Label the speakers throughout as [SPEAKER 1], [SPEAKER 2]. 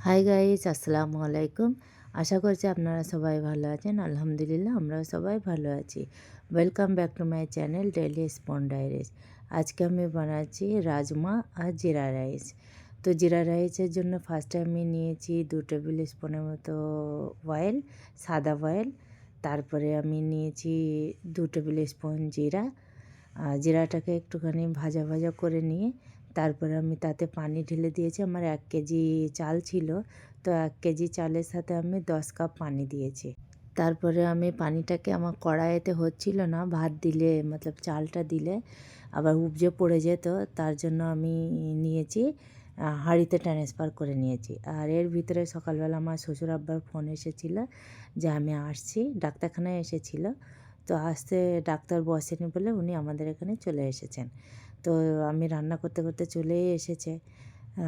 [SPEAKER 1] Hi guys, আসসালামু আলাইকুম। আশা করছি আপনারা সবাই ভালো আছেন। আলহামদুলিল্লাহ আমরাও সবাই ভালো আছি। Welcome back to my channel daily spoon diaries. আজকে আমি বানাচ্ছি রাজমা আর জিরা রাইস। তো জিরা রাইসের জন্য ফার্স্টে আমি নিয়েছি 2 টেবিল স্পুনের মতো অয়েল, সাদা অয়েল। তারপরে আমি নিয়েছি 2 টেবিল স্পুন জিরা। জিরাটাকে একটুখানি ভাজা ভাজা করে নিয়ে তারপরে আমি তাতে পানি ঢেলে দিয়েছি। আমার 1 কেজি চাল ছিল, তো 1 কেজি চালের সাথে আমি 10 কাপ পানি দিয়েছি। তারপরে আমি পানিটাকে আমার কড়াইতে হচ্ছিল না, ভাত দিলে মতলব চালটা দিলে আবার উপজে পড়ে যেত, তার জন্য আমি নিয়েছি হাঁড়িতে ট্রান্সফার করে নিয়েছি। আর এর ভিতরে সকালবেলা আমার শ্বশুর আব্বার ফোন এসেছিল যে আমি আসছি, ডাক্তারখানায় এসেছিল। তো আসতে ডাক্তার বসেনি বলে উনি আমাদের এখানে চলে এসেছেন। তো আমি রান্না করতে করতে চলেই এসেছে।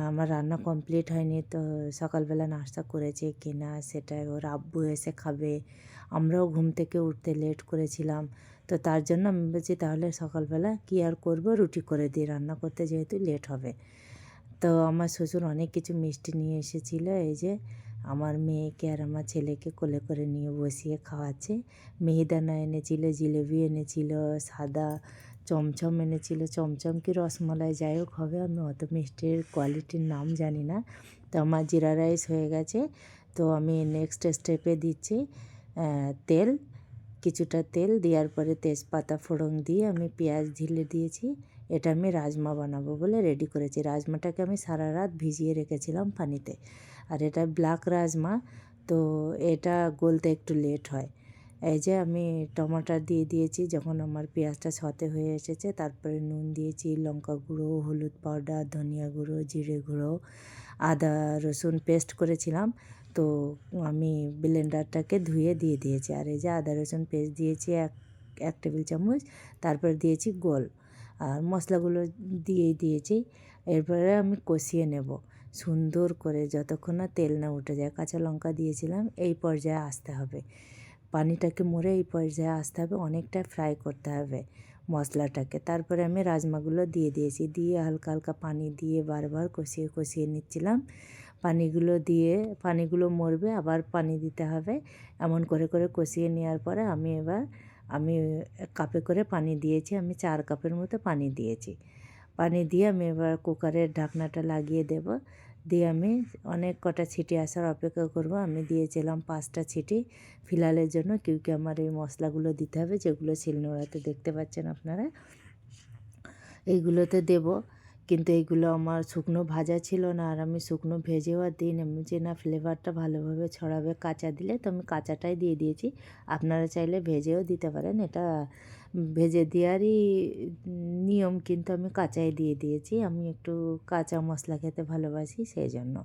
[SPEAKER 1] আমার রান্না কমপ্লিট হয়নি, তো সকালবেলা নাস্তা করেছে কি না সেটা ওর আব্বু এসে খাবে। আমরাও ঘুম থেকে উঠতে লেট করেছিলাম, তো তার জন্য আমি বলছি তাহলে সকালবেলা কী আর করব, রুটি করে দিই, রান্না করতে যেহেতু লেট হবে। তো আমার শ্বশুর অনেক কিছু মিষ্টি নিয়ে এসেছিল। এই যে আমার মেয়েকে আর আমার ছেলেকে কোলে করে নিয়ে বসিয়ে খাওয়াচ্ছে। মিহিদানা এনেছিল, জিলেবি এনেছিল, সাদা চমচম এনেছিল, চমচম কি রসমালাই যাই হোক হবে, আমি অত মিষ্টির কোয়ালিটির নাম জানি না। তো আমার জিরা রাইস হয়ে গেছে। তো আমি নেক্সট স্টেপে দিচ্ছি তেল, কিছুটা তেল দেওয়ার পরে তেজপাতা ফোড়ন দিয়ে আমি পেঁয়াজ ঢেলে দিয়েছি। এটা আমি রাজমা বানাবো বলে রেডি করেছি। রাজমাটাকে আমি সারা রাত ভিজিয়ে রেখেছিলাম পানিতে। আর এটা ব্ল্যাক রাজমা, তো এটা গলতে একটু লেট হয়। এই যে আমি টমাটো দিয়ে দিয়েছি, যখন আমার পেঁয়াজটা সতে হয়ে এসেছে তারপরে নুন দিয়েছি, লঙ্কা গুঁড়ো, হলুদ পাউডার, ধনিয়া গুঁড়ো, জিরে গুঁড়ো, আদা রসুন পেস্ট করেছিলাম, তো আমি ব্লেন্ডারটাকে ধুয়ে দিয়ে দিয়েছি। আর এই যে আদা রসুন পেস্ট দিয়েছি এক টেবিল চামচ, তারপরে দিয়েছি গোল, আর মশলাগুলো দিয়েছি। এরপরে আমি কষিয়ে নেব সুন্দর করে, যতক্ষণ না তেল না উঠে যায়। কাঁচা লঙ্কা দিয়েছিলাম, এই পর্যায়ে আসতে হবে, পানিটাকে মরে এই পর্যায়ে আসতে হবে, অনেকটা ফ্রাই করতে হবে মশলাটাকে। তারপরে আমি রাজমাগুলো দিয়ে দিয়েছি, দিয়ে হালকা হালকা পানি দিয়ে বারবার কষিয়ে কষিয়ে নিচ্ছিলাম। পানিগুলো মরবে, আবার পানি দিতে হবে। এমন করে করে কষিয়ে নেওয়ার পরে আমি কাপে করে পানি দিয়েছি, আমি 4 কাপের মতো পানি দিয়েছি। পানি দিয়ে আমি এবার কুকারের ঢাকনাটা লাগিয়ে দেব, দিয়ে আমি অনেক কটা ছিটি আসার অপেক্ষা করব। আমি দিয়েছিলাম 5টা ছিটি ফিলালের জন্য, কিউকি আমার এই মশলাগুলো দিতে হবে, যেগুলো শিলনোড়াতে দেখতে পাচ্ছেন আপনারা, এইগুলোতে দেব। কিন্তু এইগুলো আমার শুকনো ভাজা ছিল না, আর আমি শুকনো ভেজেও আর দিই না, যে না ফ্লেভারটা ভালোভাবে ছড়াবে কাঁচা দিলে, তো আমি কাঁচাটাই দিয়ে দিয়েছি। আপনারা চাইলে ভেজেও দিতে পারেন, এটা ভেজে দেওয়ারই নিয়ম, কিন্তু আমি কাঁচাই দিয়ে দিয়েছি। আমি একটু কাঁচা মশলা খেতে ভালোবাসি সেই জন্য।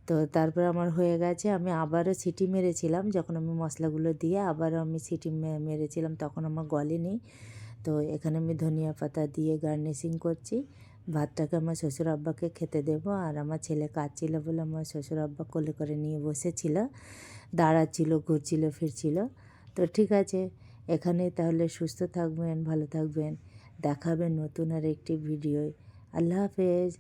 [SPEAKER 1] তো তারপর আমার হয়ে গেছে, আমি আবারও সিটি মেরেছিলাম, যখন আমি মশলাগুলো দিয়ে আবারও আমি সিটি মেরেছিলাম, তখন আমার গলেনি। তো এখানে আমি ধনিয়া পাতা দিয়ে গার্নিশিং করছি। ভাতটাকে আমার শ্বশুর আব্বাকে খেতে দেবো, আর আমার ছেলে কাঁদছিল বলে আমার শ্বশুর আব্বা কোলে করে নিয়ে বসেছিল, দাঁড়াচ্ছিল, ঘুরছিল ফিরছিল। তো ঠিক আছে, এখানেই তাহলে, সুস্থ থাকবেন, ভালো থাকবেন, দেখাবেন নতুন আর একটি ভিডিওয়। আল্লাহ হাফেজ।